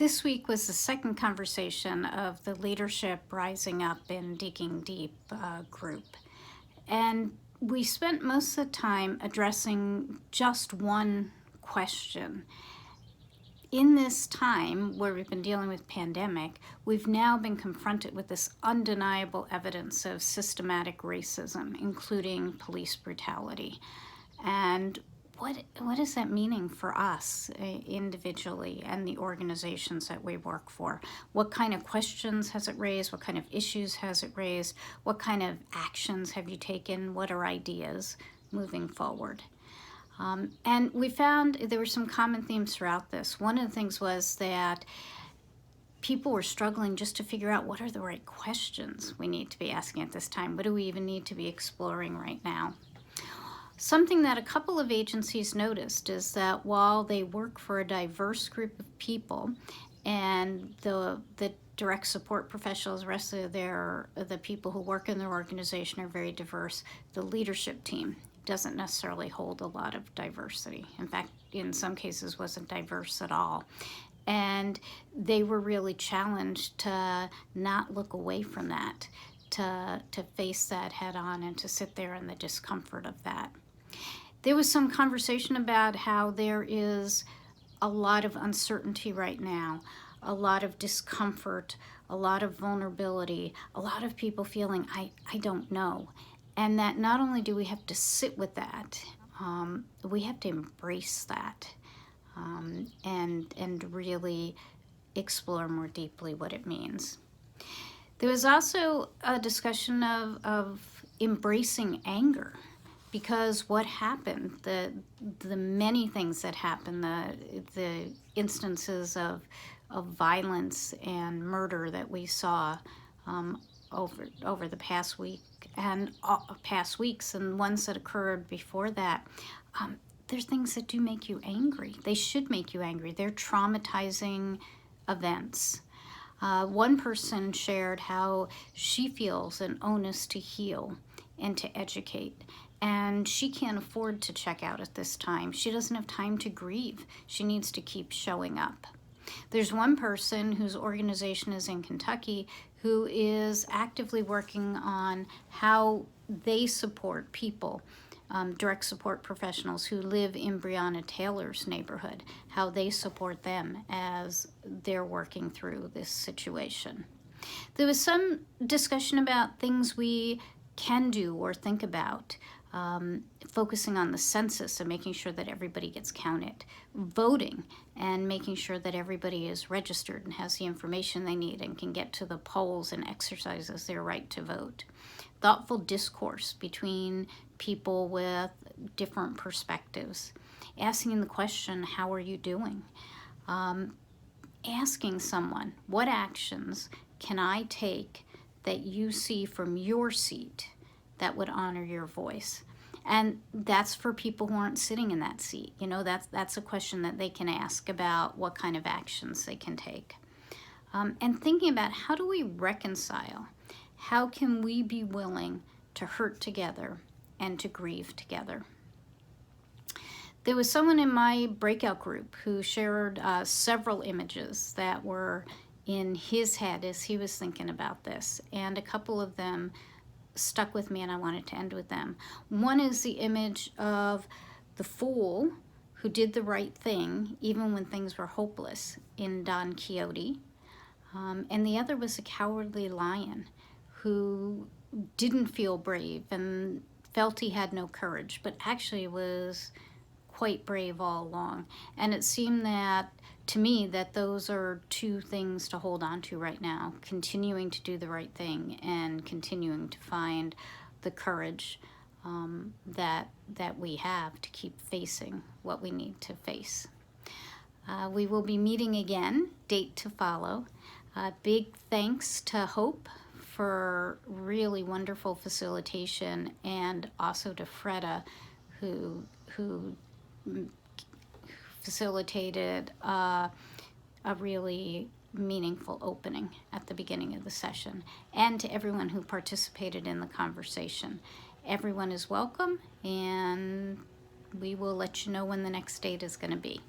This week was the second conversation of the Leadership Rising Up and Digging Deep group. And we spent most of the time addressing just one question. In this time where we've been dealing with pandemic, we've now been confronted with this undeniable evidence of systematic racism, including police brutality. And what is that meaning for us individually and the organizations that we work for? What kind of questions has it raised? What kind of issues has it raised? What kind of actions have you taken? What are ideas moving forward? And we found there were some common themes throughout this. One of the things was that people were struggling just to figure out what are the right questions we need to be asking at this time. What do we even need to be exploring right now? Something that a couple of agencies noticed is that while they work for a diverse group of people and the direct support professionals, the rest of the people who work in their organization are very diverse, the leadership team doesn't necessarily hold a lot of diversity. In fact, in some cases wasn't diverse at all. And they were really challenged to not look away from that, to face that head on and to sit there in the discomfort of that. There was some conversation about how there is a lot of uncertainty right now, a lot of discomfort, a lot of vulnerability, a lot of people feeling, I don't know. And that not only do we have to sit with that, we have to embrace that and really explore more deeply what it means. There was also a discussion of embracing anger. Because what happened, the many things that happened, the instances of violence and murder that we saw over the past week and past weeks and ones that occurred before that, there's things that do make you angry. They should make you angry. They're traumatizing events. One person shared how she feels an onus to heal and to educate. And she can't afford to check out at this time. She doesn't have time to grieve. She needs to keep showing up. There's one person whose organization is in Kentucky who is actively working on how they support people, direct support professionals who live in Breonna Taylor's neighborhood, how they support them as they're working through this situation. There was some discussion about things we can do or think about. Focusing on the census and making sure that everybody gets counted, voting and making sure that everybody is registered and has the information they need and can get to the polls and exercises their right to vote. Thoughtful discourse between people with different perspectives. Asking the question, how are you doing? Asking someone, what actions can I take that you see from your seat that would honor your voice? And that's for people who aren't sitting in that seat. You know, that's a question that they can ask about what kind of actions they can take. And thinking about how do we reconcile? How can we be willing to hurt together and to grieve together? There was someone in my breakout group who shared several images that were in his head as he was thinking about this. And a couple of them stuck with me and I wanted to end with them. One is the image of the fool who did the right thing even when things were hopeless in Don Quixote. And the other was a cowardly lion who didn't feel brave and felt he had no courage, but actually was quite brave all along. And it seemed that to me that those are two things to hold on to right now, continuing to do the right thing and continuing to find the courage that we have to keep facing what we need to face. We will be meeting again, date to follow. Big thanks to Hope for really wonderful facilitation, and also to Freda who facilitated a really meaningful opening at the beginning of the session, and to everyone who participated in the conversation. Everyone is welcome, and we will let you know when the next date is going to be.